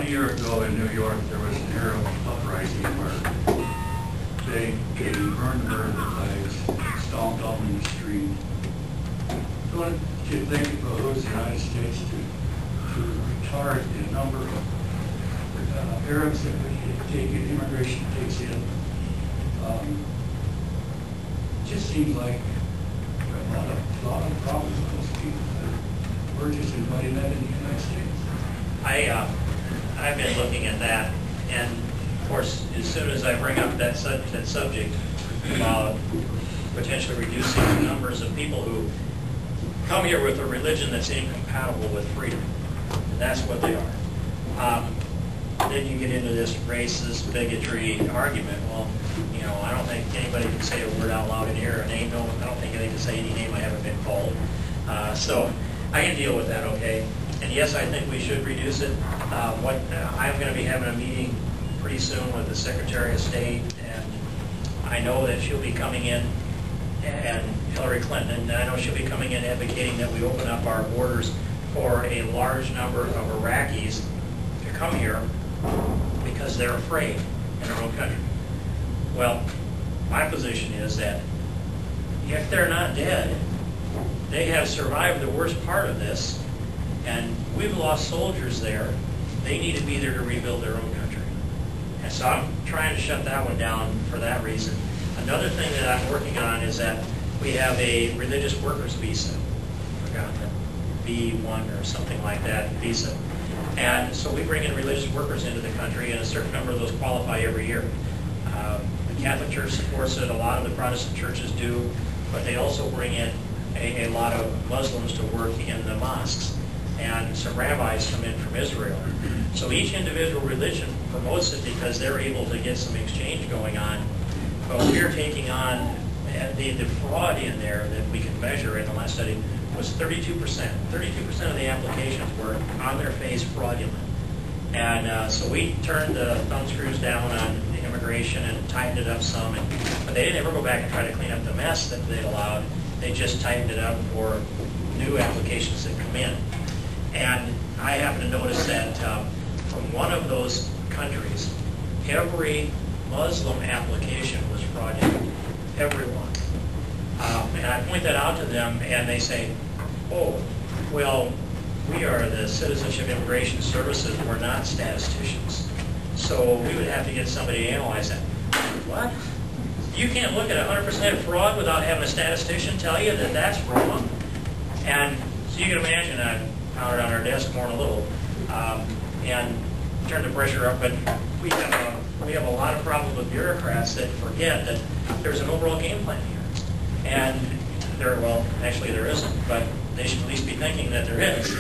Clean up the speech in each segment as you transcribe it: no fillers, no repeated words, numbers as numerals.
About a year ago in New York, there was an Arab uprising where they burned their flags, stomped all in the street. So what do you think it behooves the United States to retard the number of Arabs that immigration takes in? It just seems like a lot of problems with those people. We're just inviting that in the United States. I've been looking at that, and of course, as soon as I bring up that subject about potentially reducing the numbers of people who come here with a religion that's incompatible with freedom, that's what they are. Then you get into this racist bigotry argument. Well, you know, I don't think anybody can say a word out loud in here, and I don't think they can say any name I haven't been called. So I can deal with that, okay? And yes, I think we should reduce it. I'm going to be having a meeting pretty soon with the Secretary of State, and I know that she'll be coming in, and Hillary Clinton, and I know she'll be coming in advocating that we open up our borders for a large number of Iraqis to come here because they're afraid in their own country. Well, my position is that if they're not dead, they have survived the worst part of this, and we've lost soldiers there. They need to be there to rebuild their own country. And so I'm trying to shut that one down for that reason. Another thing that I'm working on is that we have a religious workers visa. I forgot the B1 or something like that visa. And so we bring in religious workers into the country, and a certain number of those qualify every year. The Catholic Church supports it, a lot of the Protestant churches do, but they also bring in a lot of Muslims to work in the mosques. And some rabbis come in from Israel. So each individual religion promotes it because they're able to get some exchange going on. But we're taking on the fraud in there that we can measure in the last study was 32%. 32% of the applications were on their face fraudulent. And so we turned the thumb screws down on the immigration and tightened it up some. But they didn't ever go back and try to clean up the mess that they'd allowed. They just tightened it up for new applications that come in. And I happen to notice that from one of those countries, every Muslim application was fraudulent. Everyone. And I point that out to them, and they say, oh, well, we are the Citizenship Immigration Services. We're not statisticians. So we would have to get somebody to analyze that. What? You can't look at 100% fraud without having a statistician tell you that that's wrong? And so you can imagine, I pounded on our desk more in a little and turned the pressure up, but we have a lot of problems with bureaucrats that forget that there's an overall game plan here. And well, actually there isn't, but they should at least be thinking that there is.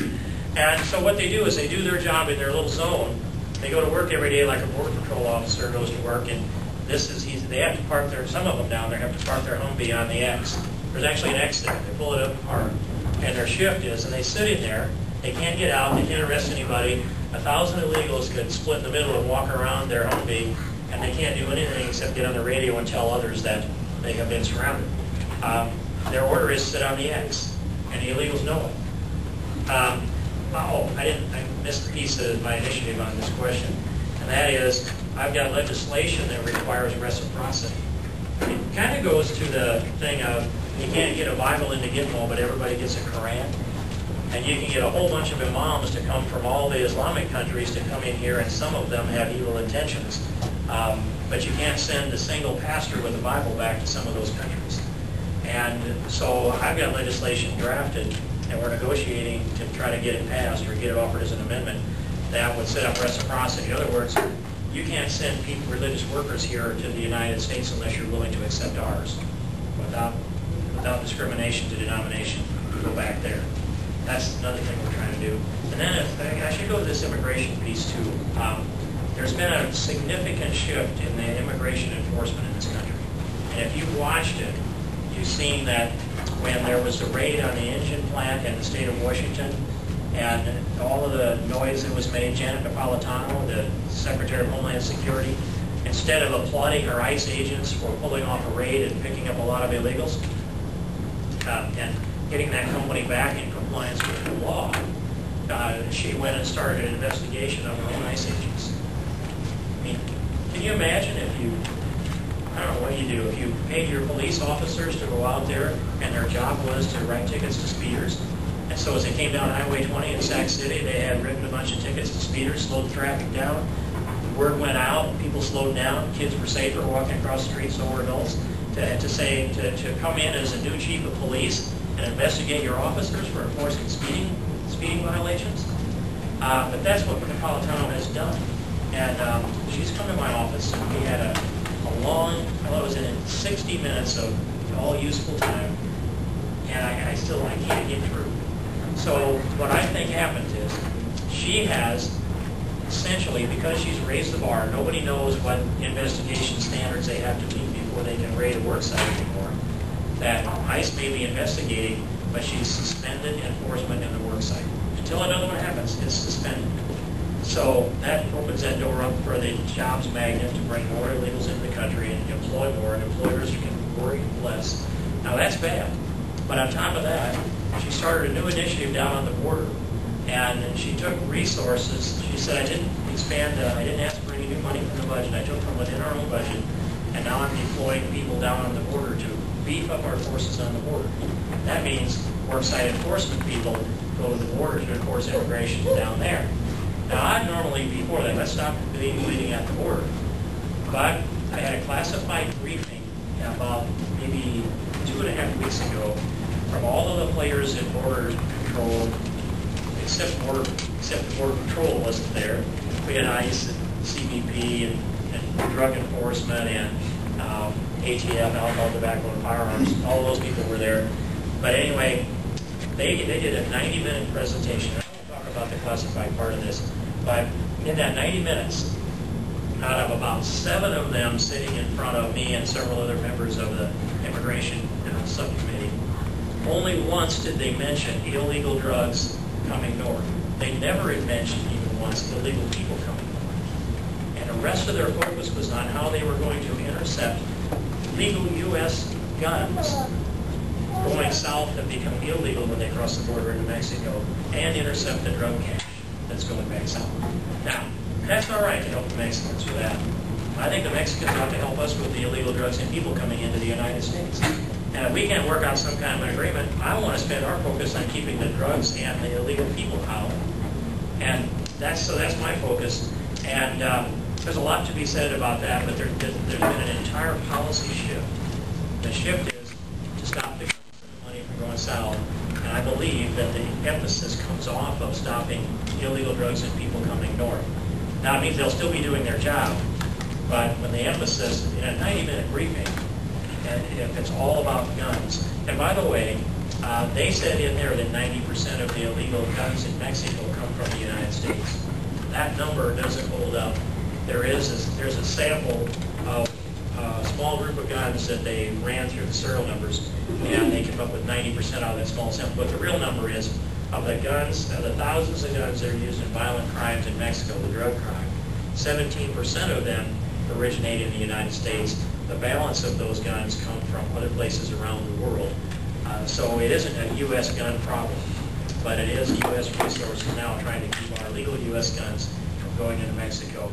And so what they do is they do their job in their little zone. They go to work every day like a Border Patrol officer goes to work, and they have to park some of them down there have to park their Humvee on the X. There's actually an X there. They pull it up apart, and their shift is, and they sit in there. They can't get out. They can't arrest anybody. 1,000 illegals could split in the middle and walk around their Humvee, and they can't do anything except get on the radio and tell others that they have been surrounded. Their order is to sit on the X, and the illegals know it. I missed a piece of my initiative on this question, and that is I've got legislation that requires reciprocity. It kind of goes to the thing of you can't get a Bible into Gitmo, but everybody gets a Quran. And you can get a whole bunch of imams to come from all the Islamic countries to come in here, and some of them have evil intentions. But you can't send a single pastor with a Bible back to some of those countries. And so I've got legislation drafted, and we're negotiating to try to get it passed or get it offered as an amendment that would set up reciprocity. In other words, you can't send religious workers here to the United States unless you're willing to accept ours without discrimination to denomination. Go back there. That's another thing we're trying to do. And then I should go with this immigration piece too. There's been a significant shift in the immigration enforcement in this country. And if you've watched it, you've seen that when there was a raid on the engine plant in the state of Washington, and all of the noise that was made, Janet Napolitano, the Secretary of Homeland Security, instead of applauding her ICE agents for pulling off a raid and picking up a lot of illegals, and getting that company back in compliance with the law, she went and started an investigation of her own ICE agents. I mean, can you imagine if you, I don't know what you do, if you paid your police officers to go out there and their job was to write tickets to speeders, and so as they came down Highway 20 in Sac City, they had written a bunch of tickets to speeders, slowed the traffic down. The word went out, people slowed down, kids were safer walking across the streets, so were adults. To come in as a new chief of police and investigate your officers for enforcing speeding violations. But that's what Napolitano has done. And she's come to my office, and we had a long, well, it was in 60 minutes of all useful time, and I can't get through. So what I think happened is she has essentially, because she's raised the bar, nobody knows what investigation standards they have to meet before they can raid a work site anymore. That ICE may be investigating, but she's suspended enforcement in the work site. Until another one happens, it's suspended. So that opens that door up for the jobs magnet to bring more illegals into the country and employ more, and employers can worry less. Now that's bad. But on top of that, she started a new initiative down on the border. And she took resources. She said, I didn't ask for any new money from the budget. I took from within our own budget. And now I'm deploying people down on the border to beef up our forces on the border. That means worksite enforcement people go to the border to enforce immigration down there. Now, I'd normally, before that, let's stop bleeding at the border. But I had a classified briefing about maybe 2.5 weeks ago from all of the players in border control, except the Border Patrol wasn't there. We had ICE and CBP and Drug Enforcement and ATF, Alcohol, Tobacco, and Firearms. All those people were there. But anyway, they did a 90-minute presentation. I won't talk about the classified part of this, but in that 90 minutes, out of about 7 of them sitting in front of me and several other members of the Immigration Subcommittee, only once did they mention illegal drugs coming north. They never had mentioned even once illegal people coming north. And the rest of their focus was on how they were going to intercept legal U.S. guns going south that become illegal when they cross the border into Mexico, and intercept the drug cache that's going back south. Now, that's all right to help the Mexicans with that. I think the Mexicans ought to help us with the illegal drugs and people coming into the United States. And if we can't work out some kind of an agreement, I want to spend our focus on keeping the drugs and the illegal people out. And that's my focus. And there's a lot to be said about that, but there's been an entire policy shift. The shift is to stop the money from going south. And I believe that the emphasis comes off of stopping illegal drugs and people coming north. Now, it means they'll still be doing their job, but when the emphasis in a 90-minute briefing, and if it's all about guns, and by the way, they said in there that 90% of the illegal guns in Mexico come from the United States. That number doesn't hold up. There's a sample of a small group of guns that they ran through the serial numbers, and they came up with 90% out of that small sample. But the real number is, of the guns, the thousands of guns that are used in violent crimes in Mexico, the drug crime, 17% of them originate in the United States. The balance of those guns come from other places around the world. So it isn't a U.S. gun problem, but it is U.S. resources now trying to keep our legal U.S. guns from going into Mexico.